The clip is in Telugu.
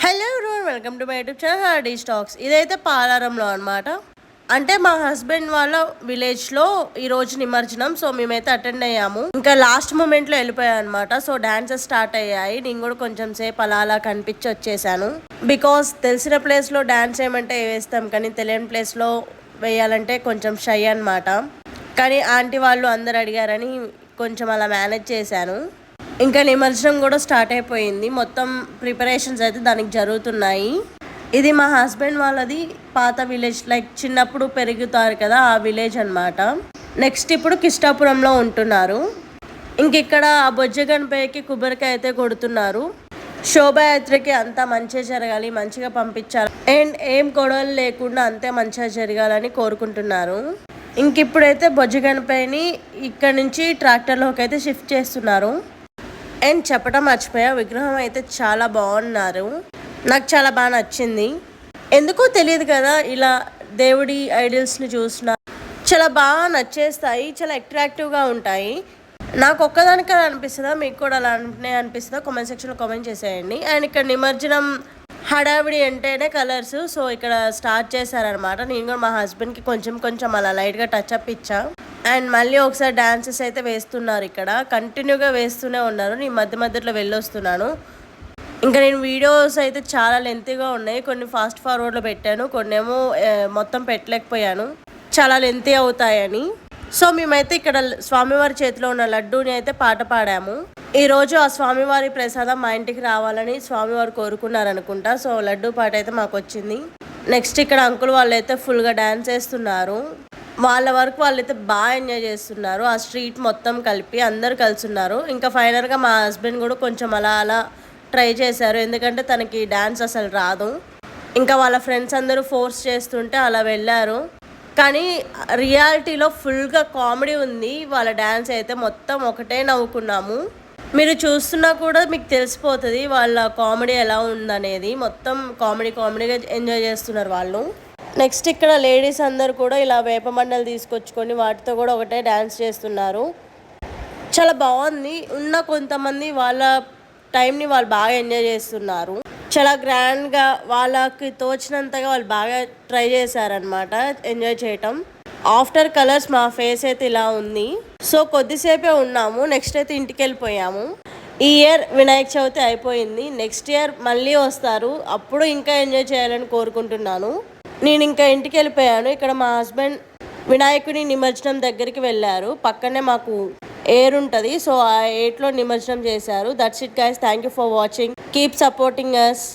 Hello everyone, welcome to my YouTube channel Hardy Stacks. ఇదైతే పాలారంలో అనమాట. అంటే మా హస్బెండ్ వాళ్ళ విలేజ్లో ఈరోజు నిమజ్జనం. సో మేమైతే అటెండ్ అయ్యాము. ఇంకా లాస్ట్ మూమెంట్లో వెళ్ళిపోయాం అనమాట. సో డాన్సెస్ స్టార్ట్ అయ్యాయి. నేను కూడా కొంచెం సేపు అలా కనిపించి వచ్చేసాను. బికాస్ తెలిసిన ప్లేస్లో డాన్స్ ఏమంటే వేస్తాం, కానీ తెలియని ప్లేస్లో వేయాలంటే కొంచెం షై అనమాట. కానీ ఆంటీ వాళ్ళు అందరు అడిగారని కొంచెం అలా మేనేజ్ చేశాను. ఇంకా నిమజ్జనం కూడా స్టార్ట్ అయిపోయింది. మొత్తం ప్రిపరేషన్స్ అయితే దానికి జరుగుతున్నాయి. ఇది మా హస్బెండ్ వాళ్ళది పాత విలేజ్, లైక్ చిన్నప్పుడు పెరుగుతారు కదా ఆ విలేజ్ అనమాట. నెక్స్ట్ ఇప్పుడు కిష్టాపురంలో ఉంటున్నారు. ఇంక ఇక్కడ ఆ బొజ్జ గణపయ్యకి కొబ్బరికాయ అయితే కొడుతున్నారు. శోభాయాత్రకి అంతా మంచిగా జరగాలి, మంచిగా పంపించాలి అండ్ ఏం గొడవలు లేకుండా అంతే మంచిగా జరగాలని కోరుకుంటున్నారు. ఇంక ఇప్పుడైతే బొజ్జ గణపయ్యని ఇక్కడ నుంచి ట్రాక్టర్లోకి అయితే షిఫ్ట్ చేస్తున్నారు. అండ్ చెప్పడం మర్చిపోయా, విగ్రహం అయితే చాలా బాగున్నారు. నాకు చాలా బాగా నచ్చింది. ఎందుకో తెలియదు కదా, ఇలా దేవుడి ఐడల్స్ని చూసిన చాలా బాగా నచ్చేస్తాయి, చాలా అట్రాక్టివ్గా ఉంటాయి. నాకు ఒక్కదానికి అలా అనిపిస్తుందా, మీకు కూడా అలా అనిపిస్తుందా? కామెంట్ సెక్షన్లో కామెంట్ చేసేయండి. అండ్ ఇక్కడ నిమజ్జనం హడావిడి అంటేనే కలర్స్. సో ఇక్కడ స్టార్ట్ చేశారనమాట. నేను కూడా మా హస్బెండ్కి కొంచెం అలా లైట్గా టచ్అప్ ఇచ్చా. అండ్ మళ్ళీ ఒకసారి డాన్సెస్ అయితే వేస్తున్నారు. ఇక్కడ కంటిన్యూగా వేస్తూనే ఉన్నారు. నేను మధ్యలో వెళ్ళొస్తున్నాను. ఇంకా నేను వీడియోస్ అయితే చాలా లెంతీగా ఉన్నాయి. కొన్ని ఫాస్ట్ ఫార్వర్డ్లో పెట్టాను, కొన్ని ఏమో మొత్తం పెట్టలేకపోయాను, చాలా లెంతీ అవుతాయని. సో మేమైతే ఇక్కడ స్వామివారి చేతిలో ఉన్న లడ్డూని అయితే పాట పాడాము. ఈరోజు ఆ స్వామివారి ప్రసాదం మా ఇంటికి రావాలని స్వామివారు కోరుకున్నారనుకుంటా. సో లడ్డూ పాట అయితే మాకు వచ్చింది. నెక్స్ట్ ఇక్కడ అంకుల్ వాళ్ళు అయితే ఫుల్గా డ్యాన్స్ చేస్తున్నారు. వాళ్ళ వరకు వాళ్ళైతే బాగా ఎంజాయ్ చేస్తున్నారు. ఆ స్ట్రీట్ మొత్తం కలిపి అందరు కలుసున్నారు. ఇంకా ఫైనల్గా మా హస్బెండ్ కూడా కొంచెం అలా ట్రై చేశారు, ఎందుకంటే తనకి డ్యాన్స్ అసలు రాదు. ఇంకా వాళ్ళ ఫ్రెండ్స్ అందరూ ఫోర్స్ చేస్తుంటే అలా వెళ్ళారు. కానీ రియాలిటీలో ఫుల్గా కామెడీ ఉంది. వాళ్ళ డ్యాన్స్ అయితే మొత్తం ఒకటే నవ్వుకున్నాము. మీరు చూస్తున్నా కూడా మీకు తెలిసిపోతుంది వాళ్ళ కామెడీ ఎలా ఉందనేది. మొత్తం కామెడీగా ఎంజాయ్ చేస్తున్నారు వాళ్ళు. నెక్స్ట్ ఇక్కడ లేడీస్ అందరు కూడా ఇలా వేపమండలు తీసుకొచ్చుకొని వాటితో కూడా ఒకటే డ్యాన్స్ చేస్తున్నారు. చాలా బాగుంది. ఉన్న కొంతమంది వాళ్ళ టైంని వాళ్ళు బాగా ఎంజాయ్ చేస్తున్నారు. చాలా గ్రాండ్గా వాళ్ళకి తోచినంతగా వాళ్ళు బాగా ట్రై చేశారనమాట ఎంజాయ్ చేయటం. ఆఫ్టర్ కలర్స్ మా ఫేస్ అయితే ఇలా ఉంది. సో కొద్దిసేపే ఉన్నాము, నెక్స్ట్ అయితే ఇంటికి వెళ్ళిపోయాము. ఈ ఇయర్ వినాయక చవితి అయిపోయింది. నెక్స్ట్ ఇయర్ మళ్ళీ వస్తారు, అప్పుడు ఇంకా ఎంజాయ్ చేయాలని కోరుకుంటున్నాను. నేను ఇంకా ఇంటికి వెళ్ళిపోయాను. ఇక్కడ మా హస్బెండ్ వినాయకుడి నిమజ్జనం దగ్గరికి వెళ్ళారు. పక్కనే మాకు ఏర్ ఉంటుంది, సో ఆ ఏట్లో నిమజ్జనం చేశారు. That's it guys, thank you for watching, keep supporting us.